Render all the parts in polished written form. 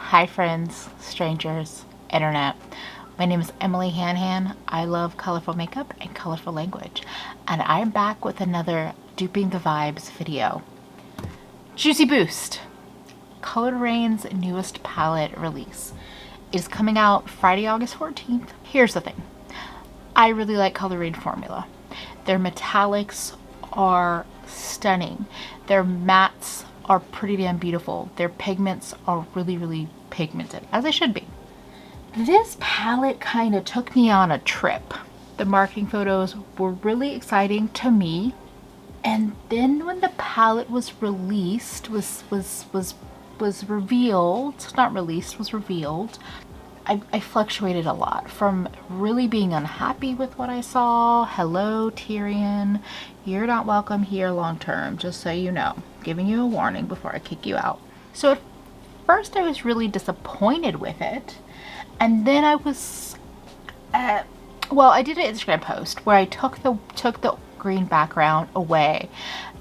Hi friends, strangers, internet. My name is EmilyHanhan. I love colorful makeup and colorful language. And I'm back with another Duping the Vibes video. Juicy Boost, Coloured Raine's newest palette release. Is coming out Friday, August 14th. Here's the thing. I really like Coloured Raine formula. Their metallics are stunning. Their mattes are pretty damn beautiful. Their pigments are really pigmented, as they should be. This palette kind of took me on a trip. The marketing photos were really exciting to me, and then when the palette was released, was revealed, not released, was revealed, I fluctuated a lot from really being unhappy with what I saw. Hello, Tyrion. You're not welcome here long term, just so you know. Giving you a warning before I kick you out. So at first I was really disappointed with it. And then I was, well, I did an Instagram post where I took the green background away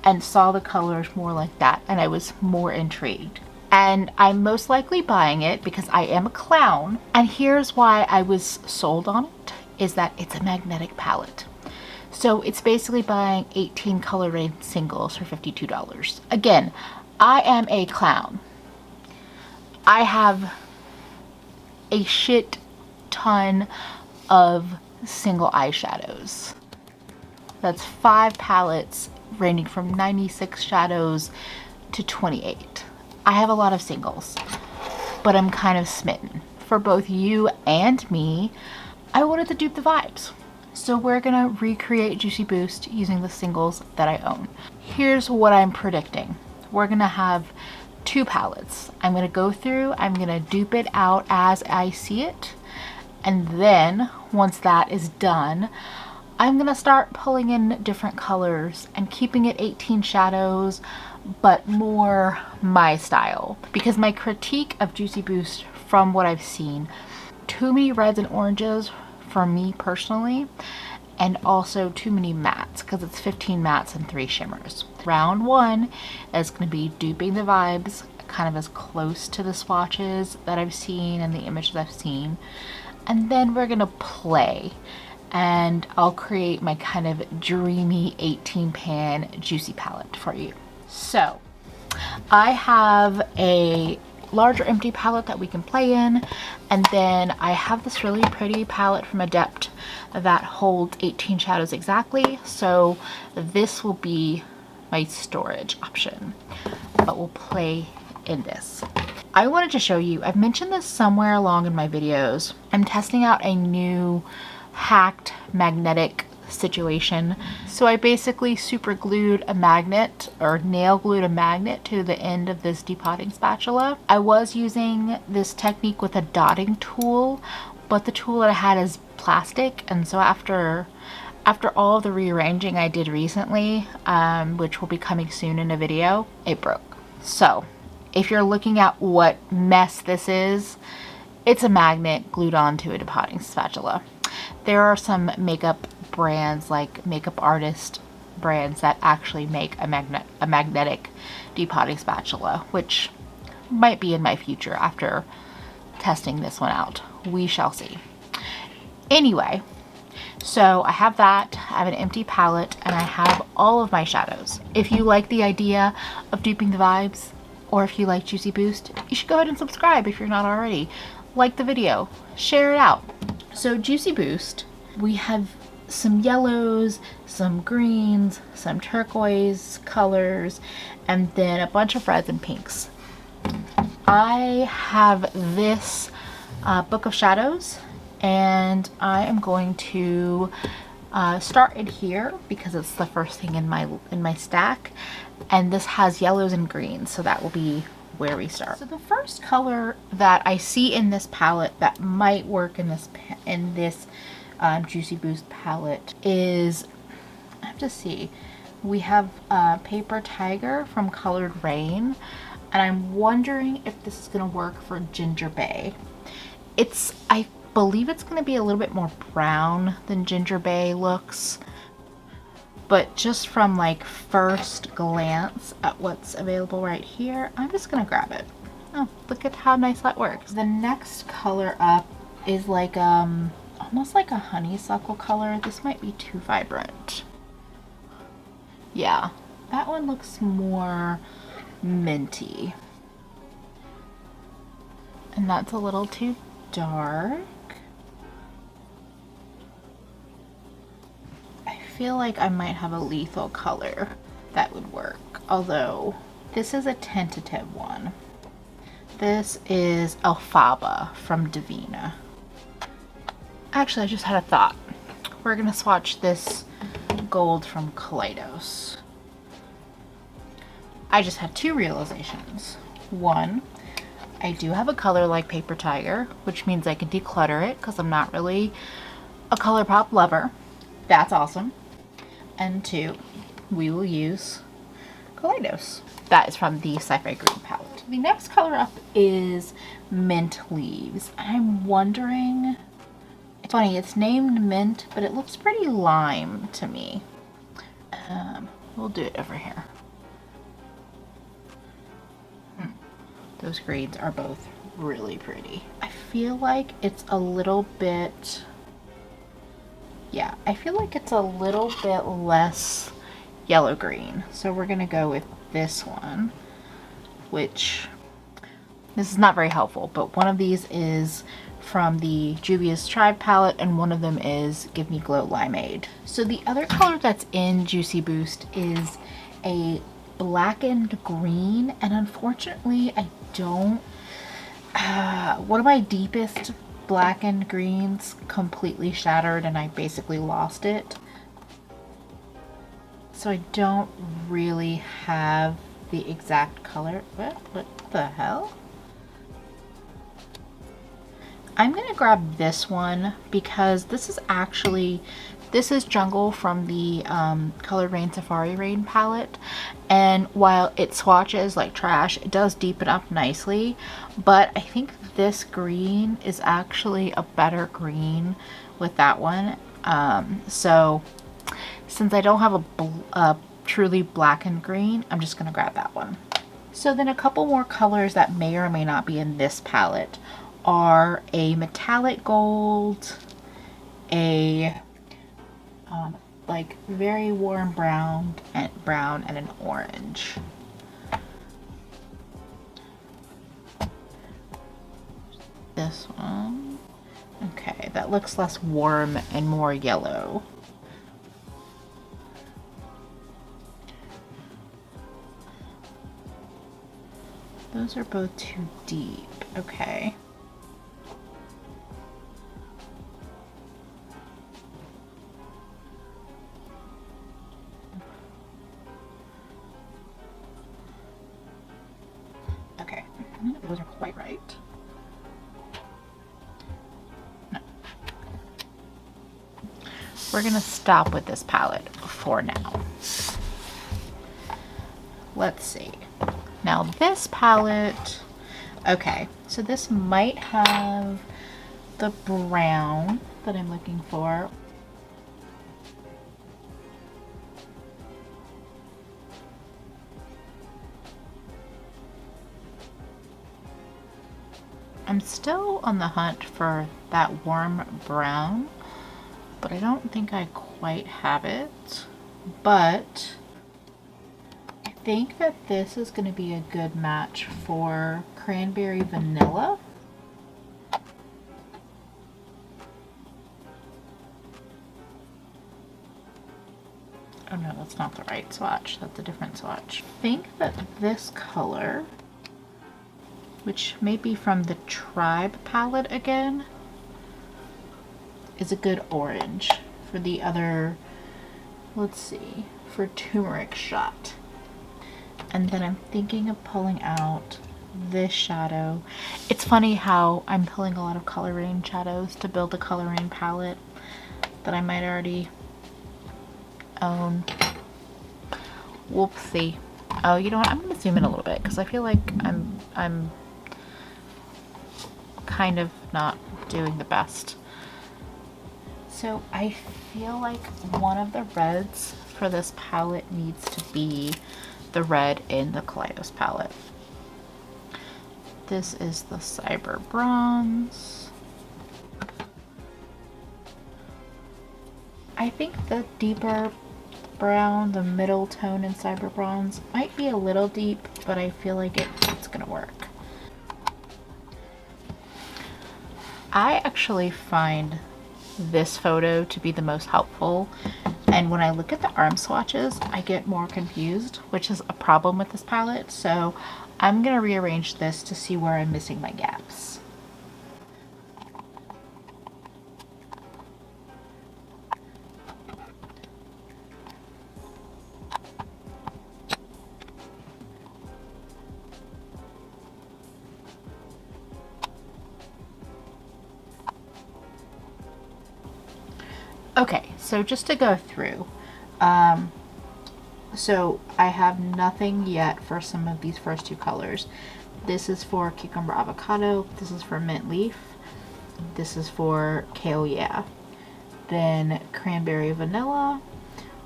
and saw the colors more like that. And I was more intrigued. And I'm most likely buying it because I am a clown. And here's why I was sold on it, is that it's a magnetic palette. So it's basically buying 18 Coloured Raine singles for $52. Again, I am a clown. I have a shit ton of single eyeshadows. That's 5 palettes ranging from 96 shadows to 28. I have a lot of singles, but I'm kind of smitten. For both you and me, I wanted to dupe the vibes. So we're gonna recreate Juicy Boost using the singles that I own. Here's what I'm predicting. We're gonna have 2 palettes. I'm gonna go through, I'm gonna dupe it out as I see it. And then once that is done, I'm gonna start pulling in different colors and keeping it 18 shadows, but more my style. Because my critique of Juicy Boost from what I've seen, too many reds and oranges for me personally, and also too many mattes, because it's 15 mattes and 3 shimmers. Round 1 is going to be duping the vibes, kind of as close to the swatches that I've seen and the images I've seen. And then we're going to play, and I'll create my kind of dreamy 18 pan juicy palette for you. So I have a larger empty palette that we can play in, and then I have this really pretty palette from Adept that holds 18 shadows exactly, so this will be my storage option, but we'll play in this. I wanted to show you, I've mentioned this somewhere along in my videos, I'm testing out a new hacked magnetic situation. So I basically super glued a magnet, or nail glued a magnet to the end of this depotting spatula. I was using this technique with a dotting tool, but the tool that I had is plastic, and so after all of the rearranging I did recently, which will be coming soon in a video, it broke. So if you're looking at what mess this is, it's a magnet glued onto a depotting spatula. There are some makeup brands, like makeup artist brands, that actually make a magnetic depotting spatula, which might be in my future after testing this one out. We shall see. Anyway, so I have that, I have an empty palette, and I have all of my shadows. If you like the idea of duping the vibes, or if you like Juicy Boost, you should go ahead and subscribe if you're not already. Like the video, share it out. So Juicy Boost, we have some yellows, some greens, some turquoise colors, and then a bunch of reds and pinks. I have this book of shadows, and I am going to start it here because it's the first thing in my stack, and this has yellows and greens, so that will be where we start. So the first color that I see in this palette that might work in this Juicy Boost palette is, I have to see, we have Paper Tiger from Coloured Raine, and I'm wondering if this is going to work for Ginger Bay. I believe it's going to be a little bit more brown than Ginger Bay looks, but just from like first glance at what's available right here, I'm just gonna grab it. Oh, look at how nice that works. The next color up is like almost like a honeysuckle color. This might be too vibrant. Yeah, that one looks more minty. And that's a little too dark. I feel like I might have a lethal color that would work, although this is a tentative one. This is Alfaba from Divina. Actually, I just had a thought. We're gonna swatch this gold from Kaleidos. I just had two realizations. One, I do have a color like Paper Tiger, which means I can declutter it because I'm not really a ColourPop lover. That's awesome. And two, we will use Kaleidos. That is from the Sci-Fi Green palette. The next color up is Mint Leaves. I'm wondering, it's funny, it's named Mint, but it looks pretty lime to me. We'll do it over here. Those greens are both really pretty. I feel like it's a little bit, yeah, I feel like it's a little bit less yellow green. So we're gonna go with this one, which, this is not very helpful, but one of these is from the Juvia's Tribe palette and one of them is Give Me Glow Limeade. So the other color that's in Juicy Boost is a blackened green, and unfortunately I don't, one of my deepest blackened greens completely shattered and I basically lost it. So I don't really have the exact color. What the hell? I'm gonna grab this one because this is actually, this is Jungle from the Coloured Raine Safari Rain palette, and while it swatches like trash, it does deepen up nicely, but I think this green is actually a better green with that one. So since I don't have a truly blackened green, I'm just gonna grab that one. So then a couple more colors that may or may not be in this palette are a metallic gold, a like very warm brown, and an orange. This one, okay, that looks less warm and more yellow. Those are both too deep. Okay. Okay, those are quite right. No. We're gonna stop with this palette for now. Let's see. Now this palette, okay, so this might have the brown that I'm looking for. I'm still on the hunt for that warm brown, but I don't think I quite have it. But I think that this is going to be a good match for Cranberry Vanilla. Oh no, that's not the right swatch. That's a different swatch. I think that this color, which may be from the Tribe palette again, is a good orange for the other, let's see, for Turmeric Shot. And then I'm thinking of pulling out this shadow. It's funny how I'm pulling a lot of Coloured Raine shadows to build a Coloured Raine palette that I might already own. Whoopsie. Oh, you know what? I'm gonna zoom in a little bit because I feel like I'm kind of not doing the best. So I feel like one of the reds for this palette needs to be the red in the Kaleidos palette. This is the Cyber Bronze. I think the deeper brown, the middle tone in Cyber Bronze might be a little deep, but I feel like it's gonna work. I actually find this photo to be the most helpful, and when I look at the arm swatches I get more confused, which is a problem with this palette, so I'm gonna rearrange this to see where I'm missing my gaps. Okay, so just to go through, so I have nothing yet for some of these first two colors. This is for Cucumber Avocado, this is for Mint Leaf, this is for Kale Yeah. Then Cranberry Vanilla,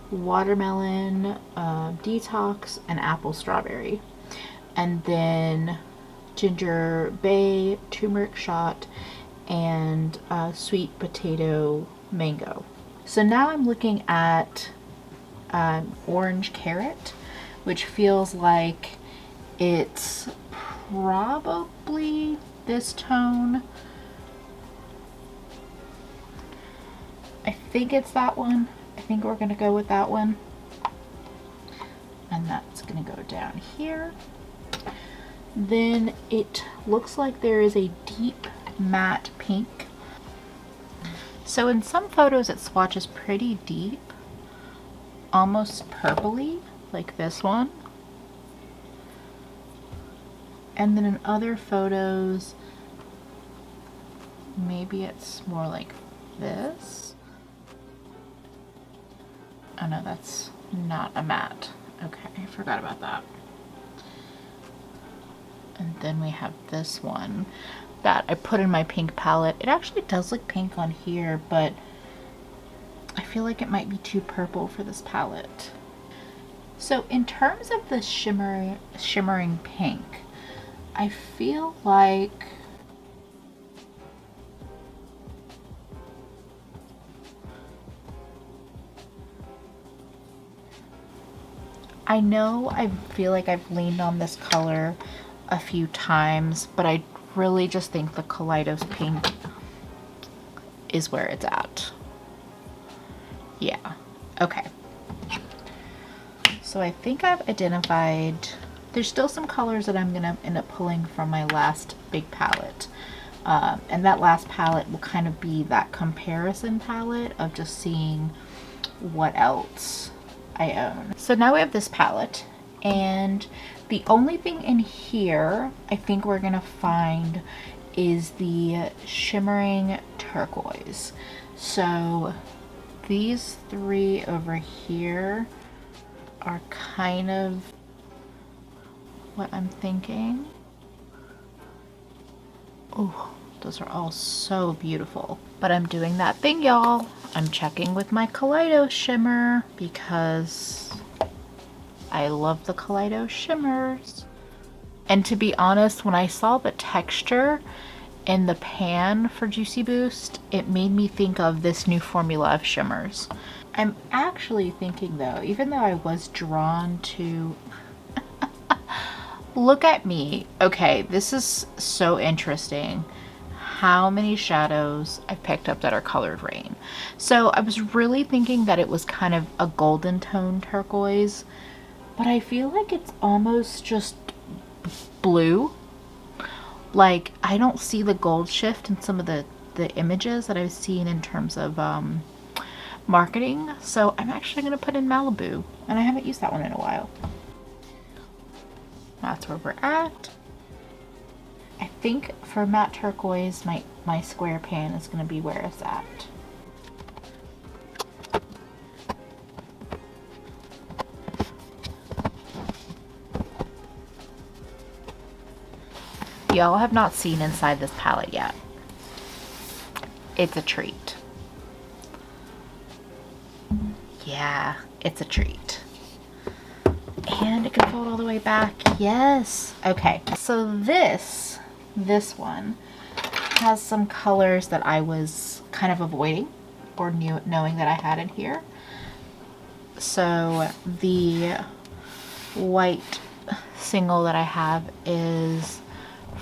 Watermelon Detox, and Apple Strawberry. And then Ginger Bay, Turmeric Shot, and Sweet Potato Mango. So now I'm looking at Orange Carrot, which feels like it's probably this tone. I think it's that one. I think we're gonna go with that one. And that's gonna go down here. Then it looks like there is a deep matte pink. So in some photos it swatches pretty deep, almost purpley, like this one. And then in other photos, maybe it's more like this. Oh no, that's not a matte. Okay, I forgot about that. And then we have this one that I put in my pink palette. It actually does look pink on here, but I feel like it might be too purple for this palette. So in terms of the shimmering pink, I feel like I know I feel like I've leaned on this color a few times, but I really just think the Kaleidos pink is where it's at. Yeah, okay. So I think I've identified, there's still some colors that I'm gonna end up pulling from my last big palette. And that last palette will kind of be that comparison palette of just seeing what else I own. So now we have this palette, and the only thing in here I think we're gonna find is the shimmering turquoise. So these three over here are kind of what I'm thinking. Oh, those are all so beautiful. But I'm doing that thing, y'all. I'm checking with my Kaleidos shimmer because I love the Kaleidos shimmers. And to be honest, when I saw the texture in the pan for Juicy Boost, it made me think of this new formula of shimmers. I'm actually thinking though, even though I was drawn to look at me. Okay, this is so interesting how many shadows I picked up that are Coloured Raine. So I was really thinking that it was kind of a golden tone turquoise, but I feel like it's almost just blue. Like I don't see the gold shift in some of the images that I've seen in terms of marketing. So I'm actually going to put in Malibu, and I haven't used that one in a while. That's where we're at. I think for matte turquoise, my square pan is going to be where it's at. Y'all have not seen inside this palette yet. It's a treat. Yeah, it's a treat. And it can fold all the way back. Yes. Okay, so this this one has some colors that I was kind of avoiding or knowing that I had in here. So the white single that I have is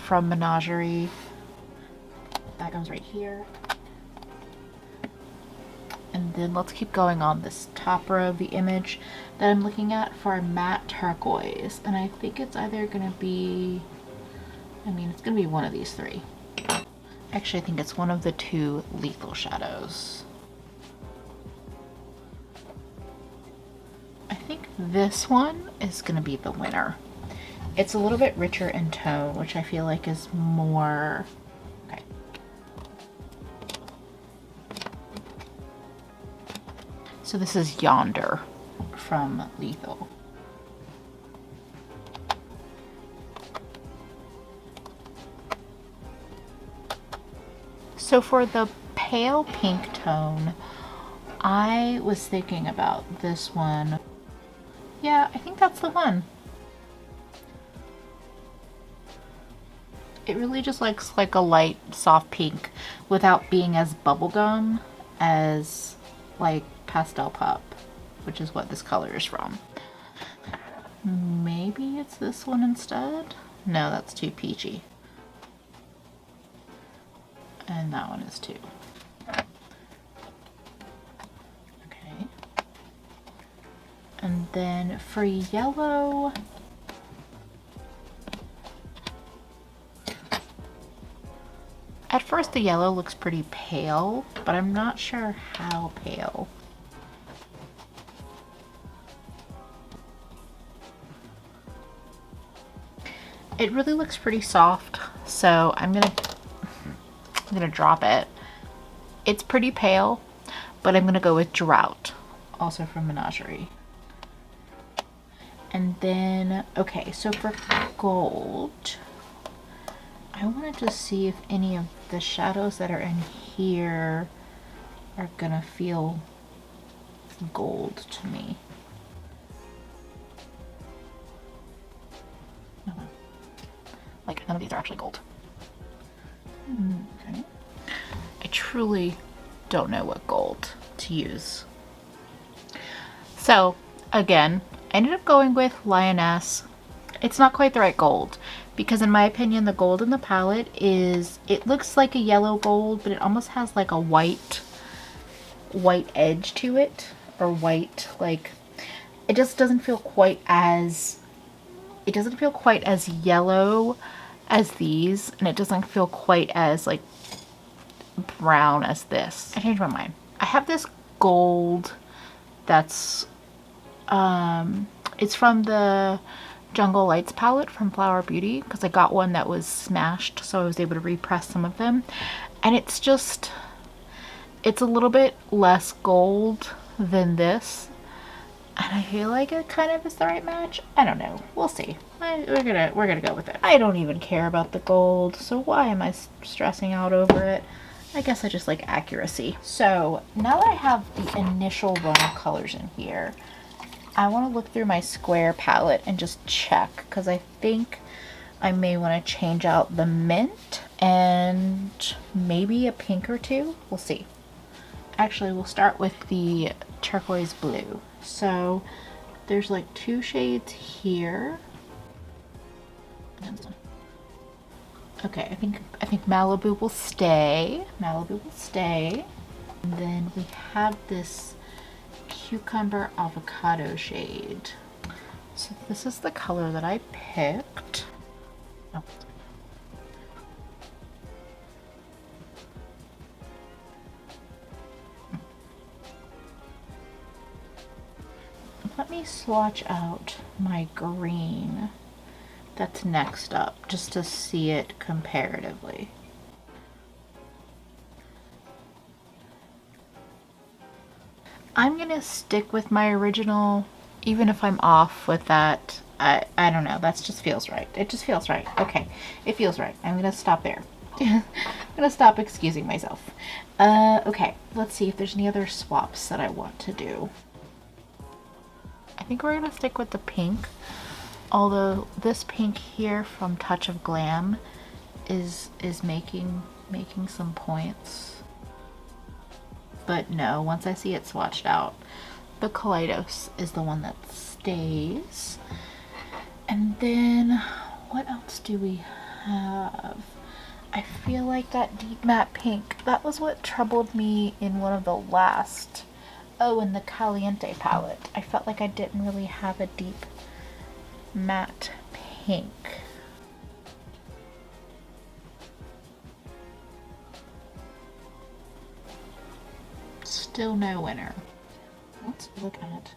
from Menagerie. That goes right here. And then let's keep going on this top row of the image that I'm looking at for a matte turquoise. And I think it's either gonna be, it's gonna be one of these three. Actually, I think it's one of the two lethal shadows. I think this one is gonna be the winner. It's a little bit richer in tone, which I feel like is more, okay. So this is Yonder from Lethal. So for the pale pink tone, I was thinking about this one. Yeah, I think that's the one. It really just looks like a light, soft pink without being as bubblegum as like Pastel Pup, which is what this color is from. Maybe it's this one instead? No, that's too peachy. And that one is too. Okay. And then for yellow, at first the yellow looks pretty pale, but I'm not sure how pale. It really looks pretty soft, so I'm gonna drop it. It's pretty pale, but I'm gonna go with Drought, also from Menagerie. And then, okay, so for gold, I wanted to see if any of the shadows that are in here are gonna feel gold to me. Like, none of these are actually gold. Okay. I truly don't know what gold to use. So, again, I ended up going with Lioness. It's not quite the right gold, because in my opinion, the gold in the palette is, it looks like a yellow gold, but it almost has like a white edge to it, or white, like, it just doesn't feel quite as, it doesn't feel quite as yellow as these, and it doesn't feel quite as like brown as this. I changed my mind. I have this gold that's it's from the Jungle Lights palette from Flower Beauty, because I got one that was smashed, so I was able to repress some of them, and it's just, it's a little bit less gold than this, and I feel like it kind of is the right match. I don't know. We'll see. We're gonna go with it. I don't even care about the gold, so why am I stressing out over it? I guess I just like accuracy. So now that I have the initial run of colors in here, I want to look through my square palette and just check, because I think I may want to change out the mint and maybe a pink or two. We'll see. Actually, we'll start with the turquoise blue. So there's like two shades here. Okay, I think Malibu will stay. Malibu will stay. And then we have this cucumber avocado shade. So this is the color that I picked. Oh. Let me swatch out my green that's next up, just to see it comparatively. I'm gonna stick with my original, even if I'm off with that. I don't know, that just feels right. It just feels right. Okay, it feels right. I'm gonna stop there. I'm gonna stop excusing myself. Okay, let's see if there's any other swaps that I want to do. I think we're gonna stick with the pink, although this pink here from Touch of Glam is making some points. But no, once I see it swatched out, the Kaleidos is the one that stays. And then what else do we have? I feel like that deep matte pink, that was what troubled me in one of the last, oh, in the Caliente palette. I felt like I didn't really have a deep matte pink. Still no winner. Let's look at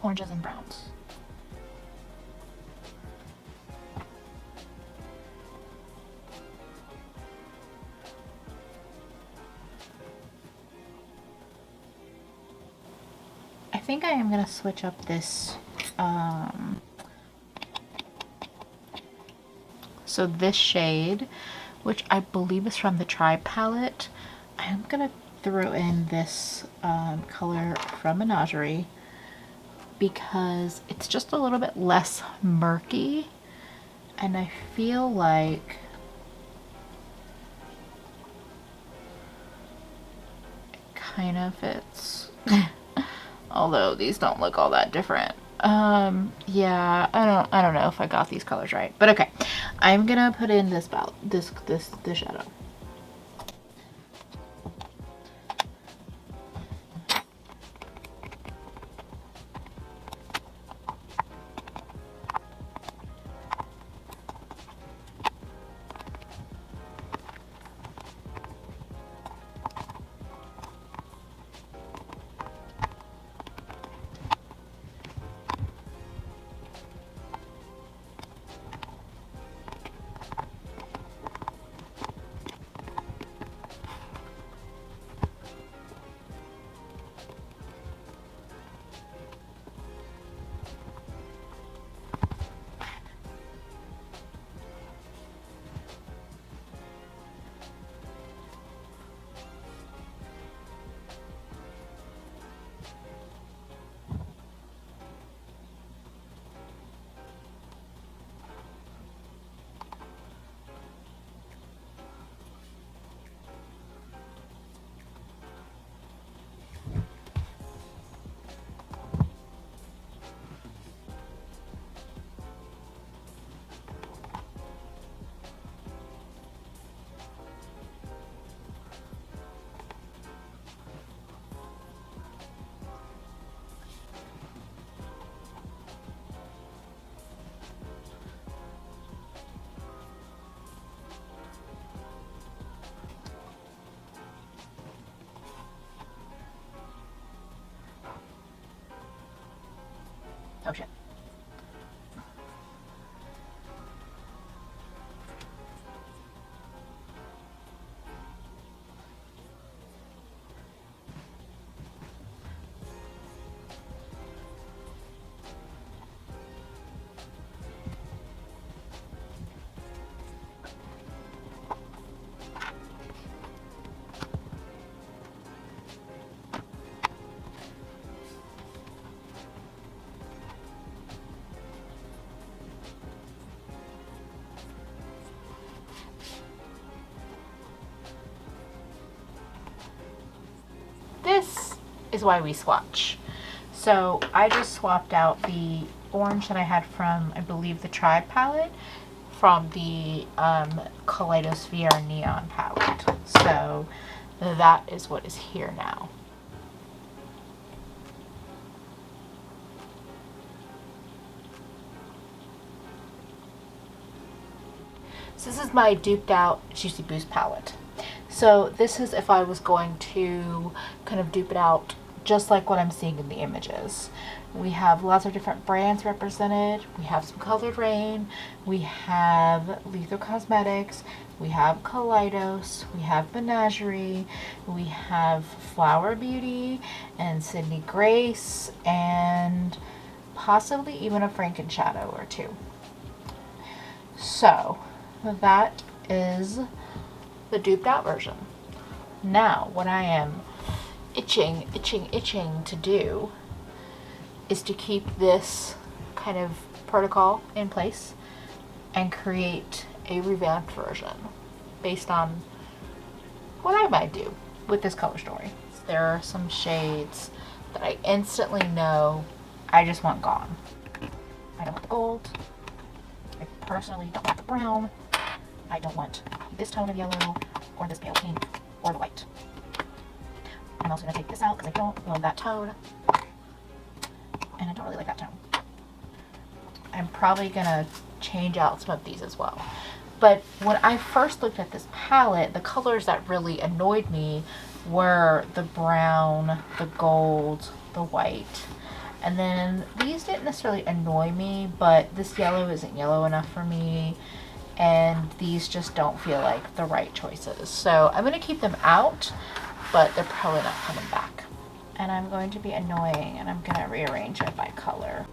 oranges and browns. I think I am gonna switch up this, so this shade, which I believe is from the Tribe palette, I'm gonna throw in this color from Menagerie because it's just a little bit less murky, and I feel like it kind of fits. Although these don't look all that different. Yeah, I don't know if I got these colors right, but okay. I'm gonna put in this shadow. Oh shit. This is why we swatch. So I just swapped out the orange that I had from, I believe, the Tribe palette from the Kaleidos VR Neon palette. So that is what is here now. So this is my duped out Juicy Boost palette. So this is if I was going to kind of dupe it out just like what I'm seeing in the images. We have lots of different brands represented. We have some Coloured Raine, we have Lethal Cosmetics, we have Kaleidos, we have Menagerie, we have Flower Beauty and Sydney Grace, and possibly even a Franken Shadow or two. So that is the duped out version. Now what I am itching to do is to keep this kind of protocol in place and create a revamped version based on what I might do with this color story. There are some shades that I instantly know I just want gone. I don't want the gold. I personally don't want the brown. I don't want this tone of yellow or this pale pink or the white. I'm also going to take this out because I don't love that tone. And I don't really like that tone. I'm probably going to change out some of these as well. But when I first looked at this palette, the colors that really annoyed me were the brown, the gold, the white. And then these didn't necessarily annoy me, but this yellow isn't yellow enough for me. And these just don't feel like the right choices. So I'm going to keep them out, but they're probably not coming back. And I'm going to be annoying, and I'm going to rearrange it by color.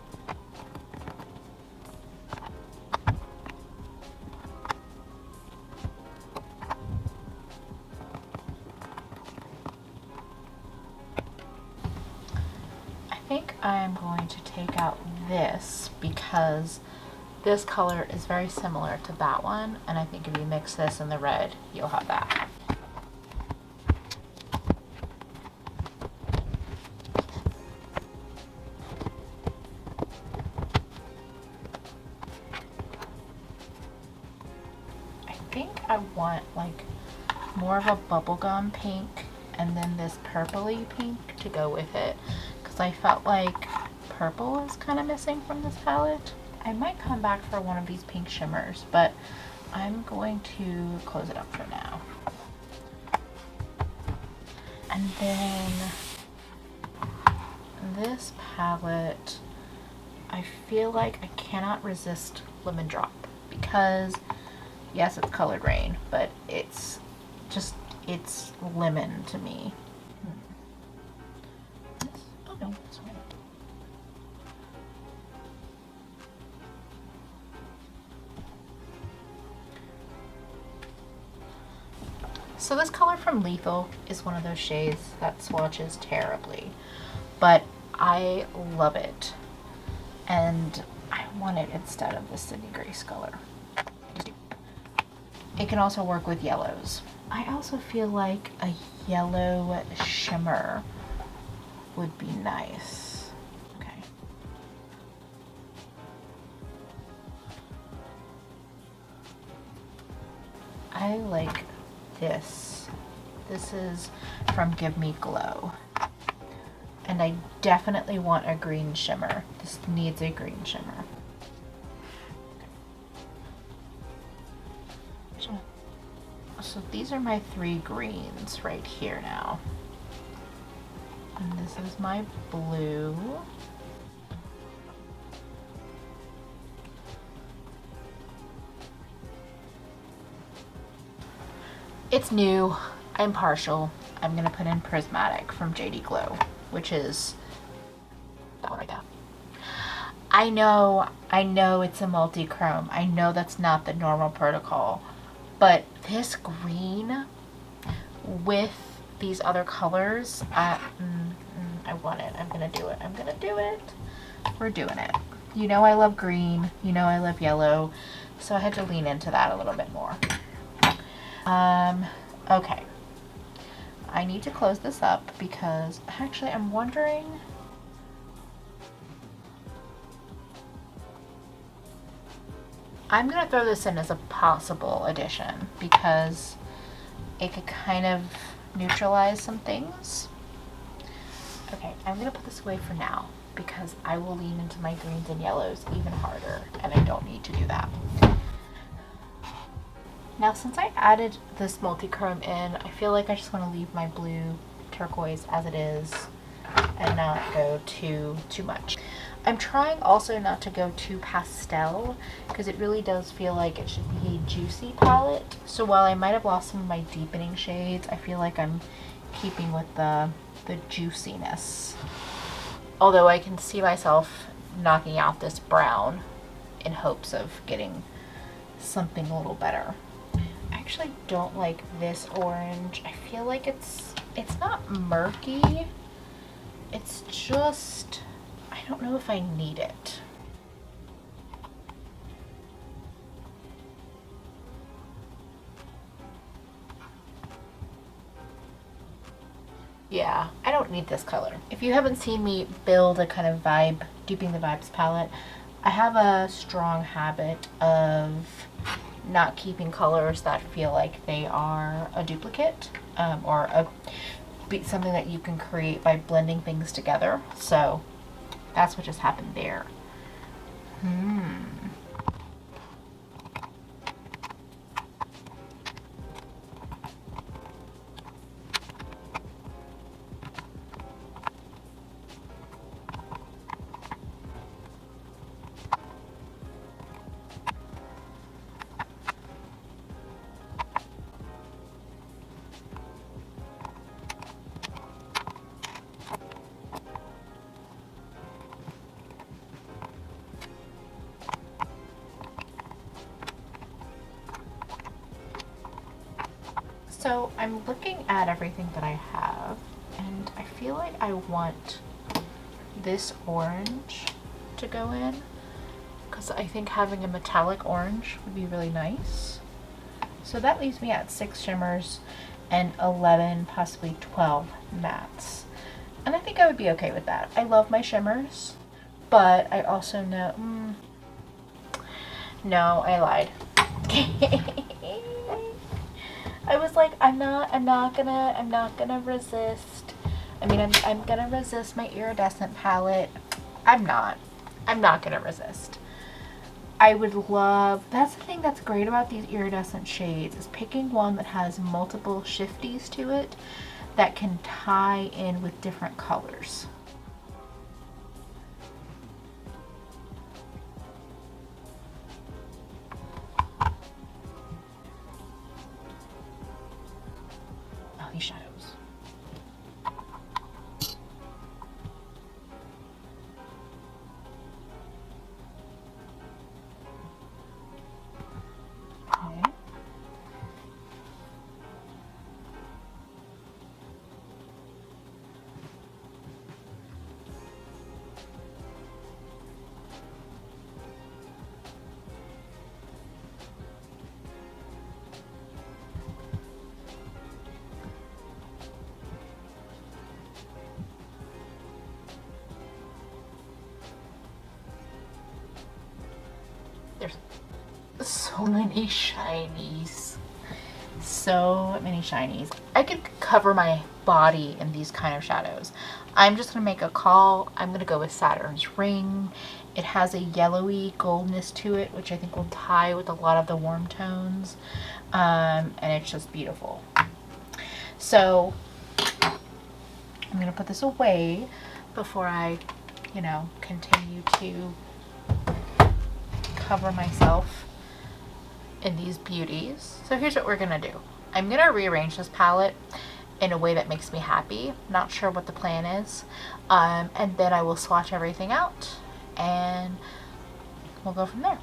I think I'm going to take out this because this color is very similar to that one, and I think if you mix this and the red, you'll have that. I think I want like more of a bubblegum pink and then this purpley pink to go with it, because I felt like purple is kind of missing from this palette. I might come back for one of these pink shimmers, but I'm going to close it up for now. And then this palette, I feel like I cannot resist Lemon Drop because yes, it's Coloured Raine, but it's lemon to me. Oh no, sorry. So this color from Lethal is one of those shades that swatches terribly, but I love it, and I want it instead of the Sydney Grace color. It can also work with yellows. I also feel like a yellow shimmer would be nice. Okay. I like this. This is from Give Me Glow. And I definitely want a green shimmer. This needs a green shimmer. So these are my three greens right here now. And this is my blue. It's new. I'm partial. I'm gonna put in Prismatic from JD Glow, which is that one right there. I know it's a multi-chrome. I know that's not the normal protocol, but this green with these other colors, I want it. I'm gonna do it. I'm gonna do it. We're doing it. You know I love green. You know I love yellow. So I had to lean into that a little bit more. Okay. I need to close this up because actually I'm wondering. I'm gonna throw this in as a possible addition because it could kind of neutralize some things. Okay, I'm gonna put this away for now because I will lean into my greens and yellows even harder, and I don't need to do that. Now, since I added this multi-chrome in, I feel like I just want to leave my blue turquoise as it is and not go too much. I'm trying also not to go too pastel because it really does feel like it should be a juicy palette. So while I might have lost some of my deepening shades, I feel like I'm keeping with the juiciness. Although I can see myself knocking out this brown in hopes of getting something a little better. I actually don't like this orange. I feel like it's not murky. It's just, I don't know if I need it. Yeah, I don't need this color. If you haven't seen me build a kind of vibe, Duping the Vibes palette, I have a strong habit of not keeping colors that feel like they are a duplicate, or something that you can create by blending things together. So that's what just happened there. So I'm looking at everything that I have, and I feel like I want this orange to go in, because I think having a metallic orange would be really nice. So that leaves me at 6 shimmers and 11, possibly 12 mattes. And I think I would be okay with that. I love my shimmers, but I also know, no, I lied. I was like, I'm not gonna resist. I mean, I'm gonna resist my iridescent palette. I'm not gonna resist. I would love, that's the thing that's great about these iridescent shades, is picking one that has multiple shifties to it that can tie in with different colors. Oh, these shadows. Okay. There's so many shinies. So many shinies. I could cover my body in these kind of shadows. I'm just gonna make a call. I'm gonna go with Saturn's Ring. It has a yellowy goldness to it, which I think will tie with a lot of the warm tones. And it's just beautiful. So I'm gonna put this away before I, continue to cover myself in these beauties. So here's what we're gonna do. I'm gonna rearrange this palette in a way that makes me happy. Not sure what the plan is. And then I will swatch everything out and we'll go from there.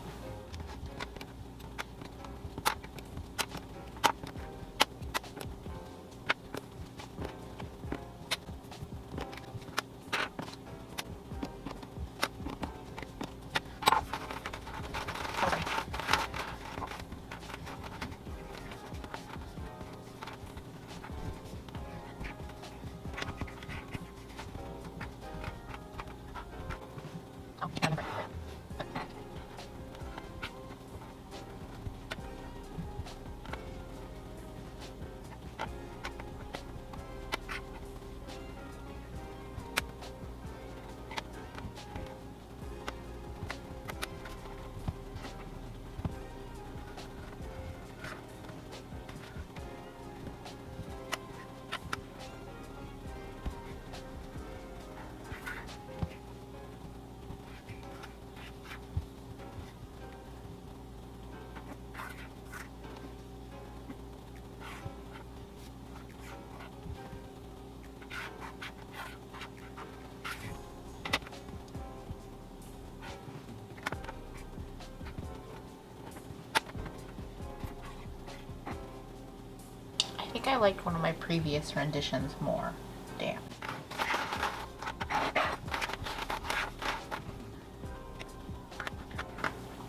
I think I liked one of my previous renditions more. Damn.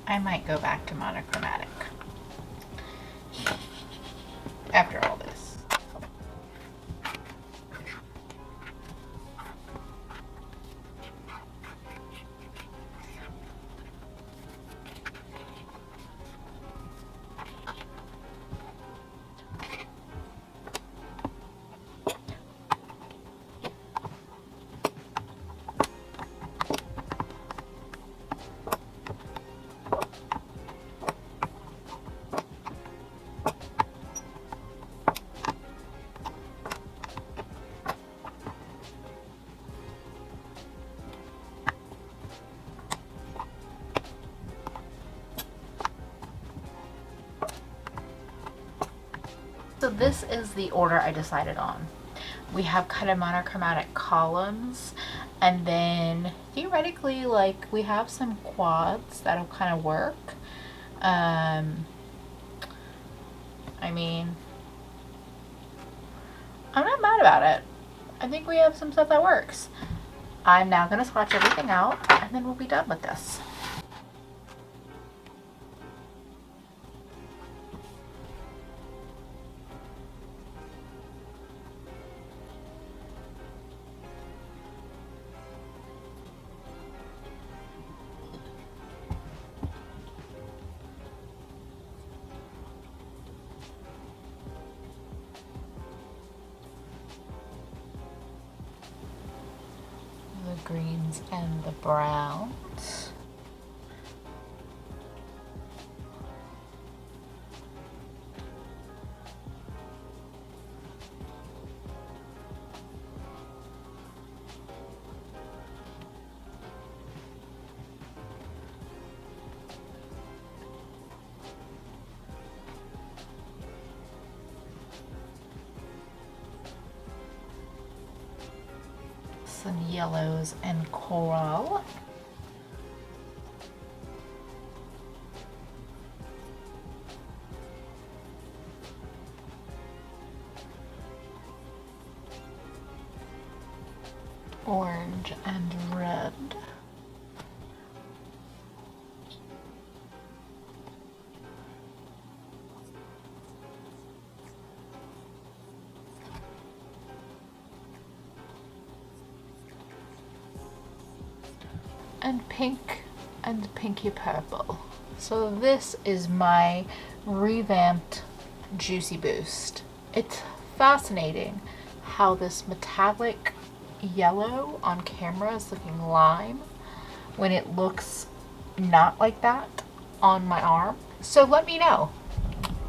I might go back to monochromatic after all this. So this is the order I decided on. We have kind of monochromatic columns, and then theoretically, like, we have some quads that'll kind of work. I mean, I'm not mad about it. I think we have some stuff that works. I'm now going to swatch everything out, and then we'll be done with this. The greens and the browns. Some yellows and coral. Orange and red. And pink and pinky purple. So this is my revamped Juicy Boost. It's fascinating how this metallic yellow on camera is looking lime when it looks not like that on my arm. So let me know,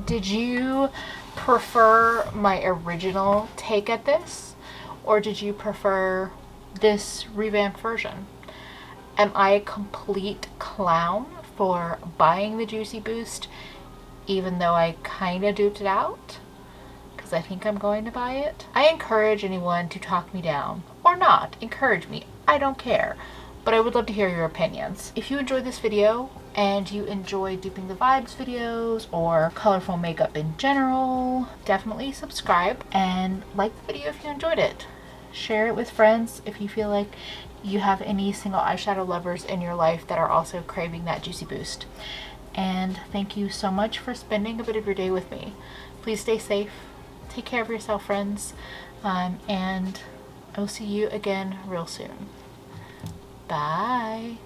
did you prefer my original take at this, or did you prefer this revamped version? Am I a complete clown for buying the Juicy Boost even though I kind of duped it out? Because I think I'm going to buy it. I encourage anyone to talk me down, or not. Encourage me. I don't care. But I would love to hear your opinions. If you enjoyed this video and you enjoy Duping the Vibes videos or colorful makeup in general, definitely subscribe and like the video if you enjoyed it. Share it with friends if you feel like you have any single eyeshadow lovers in your life that are also craving that Juicy Boost. And thank you so much for spending a bit of your day with me. Please stay safe. Take care of yourself, friends. And I will see you again real soon. Bye.